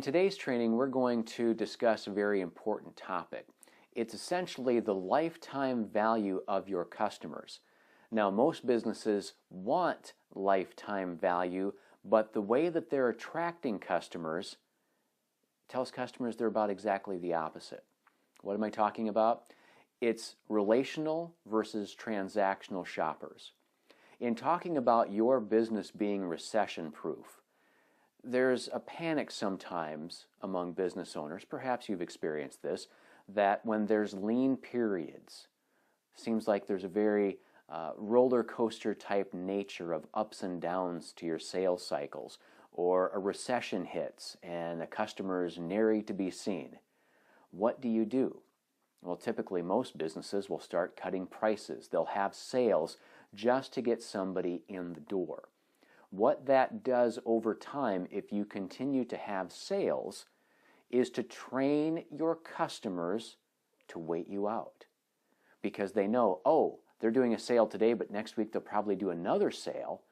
today's training, we're going to discuss a very important topic. It's essentially the lifetime value of your customers. Now, most businesses want lifetime value, but the way that they're attracting customers tells customers they're about exactly the opposite. What am I talking about? It's relational versus transactional shoppers. In talking about your business being recession-proof, there's a panic sometimes among business owners, perhaps you've experienced this, that when there's lean periods, seems like there's a very roller coaster type nature of ups and downs to your sales cycles, or a recession hits and a customer is nary to be seen. What do? Well, typically most businesses will start cutting prices. They'll have sales just to get somebody in the door. What that does over time, if you continue to have sales, is to train your customers to wait you out. Because they know, oh, they're doing a sale today, but next week they'll probably do another sale,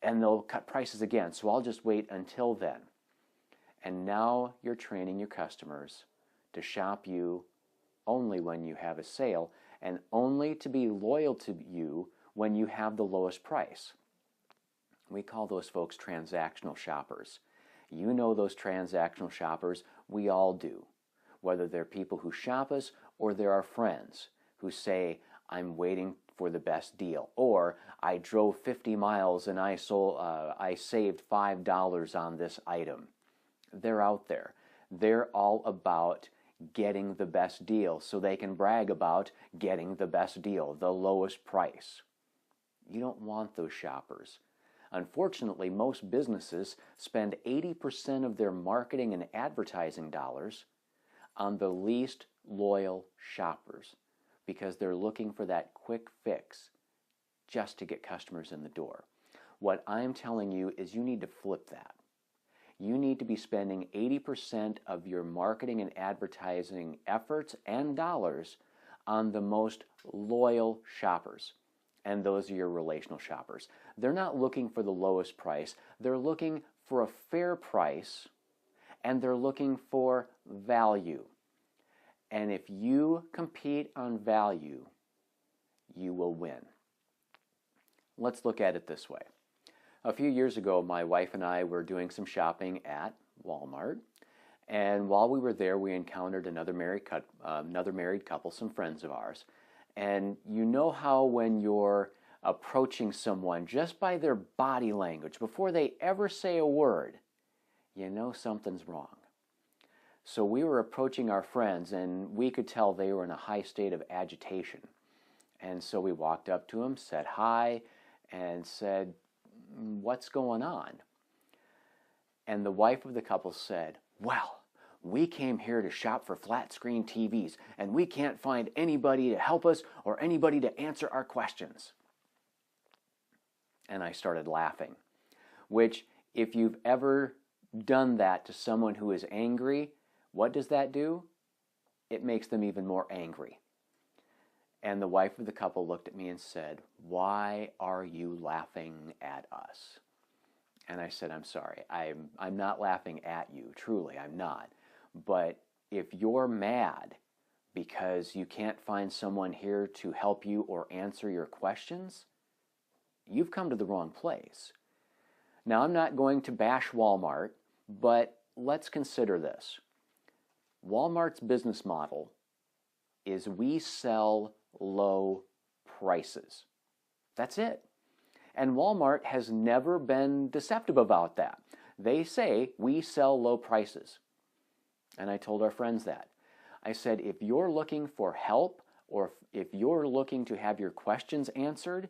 and they'll cut prices again, so I'll just wait until then. And now you're training your customers to shop you only when you have a sale, and only to be loyal to you when you have the lowest price. We call those folks transactional shoppers. You know those transactional shoppers, we all do. Whether they're people who shop us or they're our friends who say, I'm waiting for the best deal, or I drove 50 miles and I saved $5 on this item. They're out there. They're all about getting the best deal so they can brag about getting the best deal, the lowest price. You don't want those shoppers. Unfortunately, most businesses spend 80% of their marketing and advertising dollars on the least loyal shoppers because they're looking for that quick fix just to get customers in the door. What I'm telling you is you need to flip that. You need to be spending 80% of your marketing and advertising efforts and dollars on the most loyal shoppers. And those are your relational shoppers. They're not looking for the lowest price. They're looking for a fair price, and they're looking for value. And if you compete on value, you will win. Let's look at it this way. A few years ago, my wife and I were doing some shopping at Walmart, and while we were there, we encountered another married couple, some friends of ours. And you know how when you're approaching someone just by their body language, before they ever say a word, you know something's wrong. So we were approaching our friends, and we could tell they were in a high state of agitation. And so we walked up to them, said hi, and said, what's going on? And the wife of the couple said, well, we came here to shop for flat screen TVs, and we can't find anybody to help us or anybody to answer our questions. And I started laughing, which if you've ever done that to someone who is angry, what does that do? It makes them even more angry. And the wife of the couple looked at me and said, why are you laughing at us? And I said, I'm sorry, I'm not laughing at you, truly, I'm not. But if you're mad because you can't find someone here to help you or answer your questions, you've come to the wrong place. Now, I'm not going to bash Walmart, but let's consider this. Walmart's business model is we sell low prices. That's it. And Walmart has never been deceptive about that. They say we sell low prices. And I told our friends that. I said, if you're looking for help or if you're looking to have your questions answered,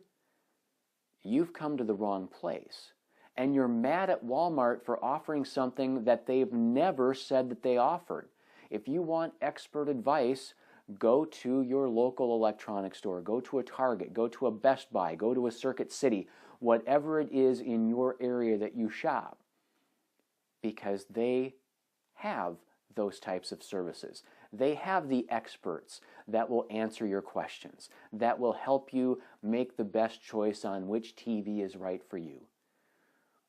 you've come to the wrong place. And you're mad at Walmart for offering something that they've never said that they offered. If you want expert advice, go to your local electronics store, go to a Target, go to a Best Buy, go to a Circuit City, whatever it is in your area that you shop, because they have those types of services. They have the experts that will answer your questions, that will help you make the best choice on which TV is right for you.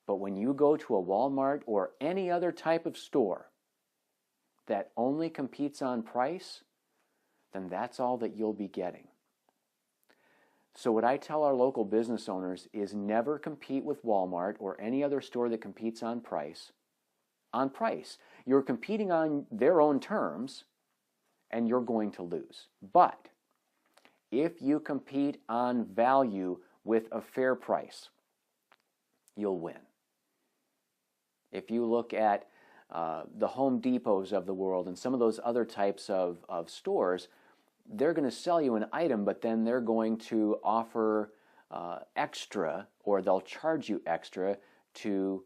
But when you go to a Walmart or any other type of store, that only competes on price, then that's all that you'll be getting. So what I tell our local business owners is never compete with Walmart or any other store that competes on price. On price. You're competing on their own terms, and you're going to lose. But if you compete on value with a fair price, you'll win. If you look at the Home Depots of the world and some of those other types of stores, they're going to sell you an item, but then they're going to offer extra, or they'll charge you extra to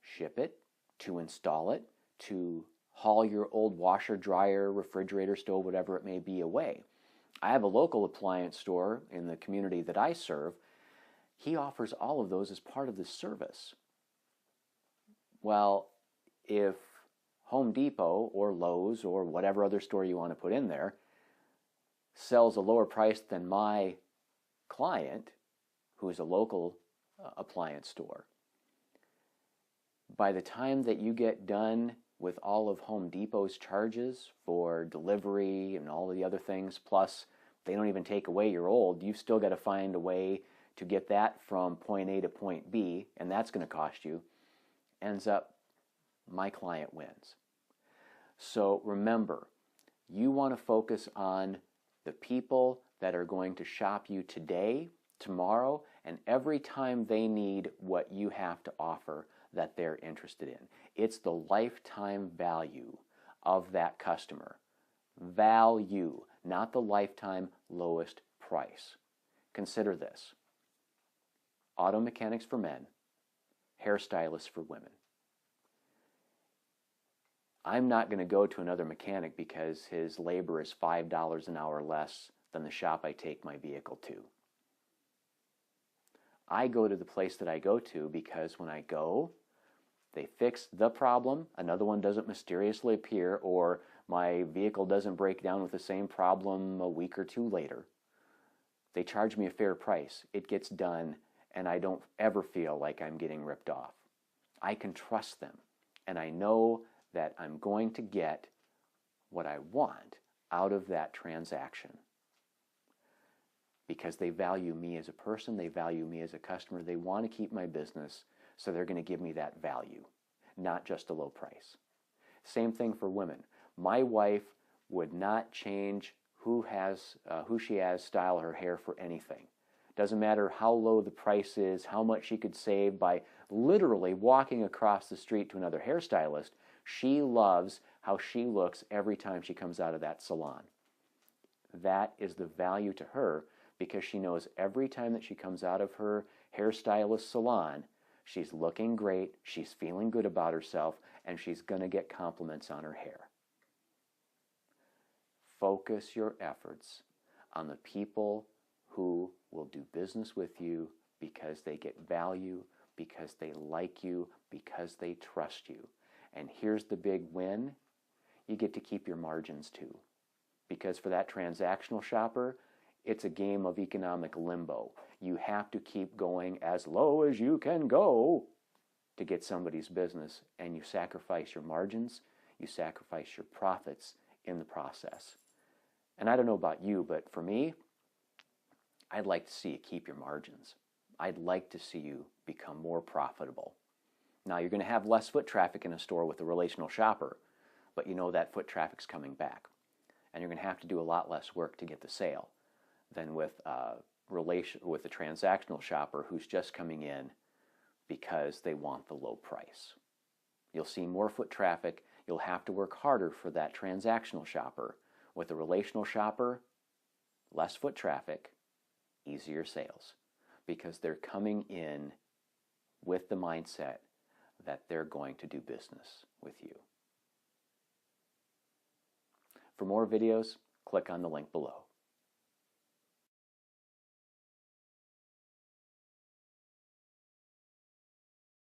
ship it, to install it, to haul your old washer, dryer, refrigerator, stove, whatever it may be away. I have a local appliance store in the community that I serve. He offers all of those as part of the service. Well, if Home Depot or Lowe's or whatever other store you want to put in there sells a lower price than my client, who is a local appliance store, by the time that you get done with all of Home Depot's charges for delivery and all of the other things, plus they don't even take away your old, you've still got to find a way to get that from point A to point B, and that's going to cost you, ends up my client wins. So remember, you want to focus on the people that are going to shop you today, tomorrow, and every time they need what you have to offer that they're interested in. It's the lifetime value of that customer. Value, not the lifetime lowest price. Consider this. Auto mechanics for men, hairstylists for women. I'm not going to go to another mechanic because his labor is $5 an hour less than the shop I take my vehicle to. I go to the place that I go to because when I go, they fix the problem, another one doesn't mysteriously appear, or my vehicle doesn't break down with the same problem a week or two later. They charge me a fair price. It gets done, and I don't ever feel like I'm getting ripped off. I can trust them, and I know that I'm going to get what I want out of that transaction. Because they value me as a person, they value me as a customer, they want to keep my business, so they're going to give me that value, not just a low price. Same thing for women. My wife would not change who she has style her hair for anything. Doesn't matter how low the price is, how much she could save by literally walking across the street to another hairstylist. She loves how she looks every time she comes out of that salon. That is the value to her, because she knows every time that she comes out of her hairstylist salon, she's looking great, she's feeling good about herself, and she's going to get compliments on her hair. Focus your efforts on the people who will do business with you because they get value, because they like you, because they trust you. And here's the big win. You get to keep your margins too. Because for that transactional shopper, it's a game of economic limbo. You have to keep going as low as you can go to get somebody's business, and you sacrifice your margins, you sacrifice your profits in the process. And I don't know about you, but for me, I'd like to see you keep your margins. I'd like to see you become more profitable. Now, you're going to have less foot traffic in a store with a relational shopper, but you know that foot traffic's coming back. And you're going to have to do a lot less work to get the sale than with a transactional shopper who's just coming in because they want the low price. You'll see more foot traffic. You'll have to work harder for that transactional shopper. With a relational shopper, less foot traffic, easier sales, because they're coming in with the mindset that they're going to do business with you. For more videos, click on the link below.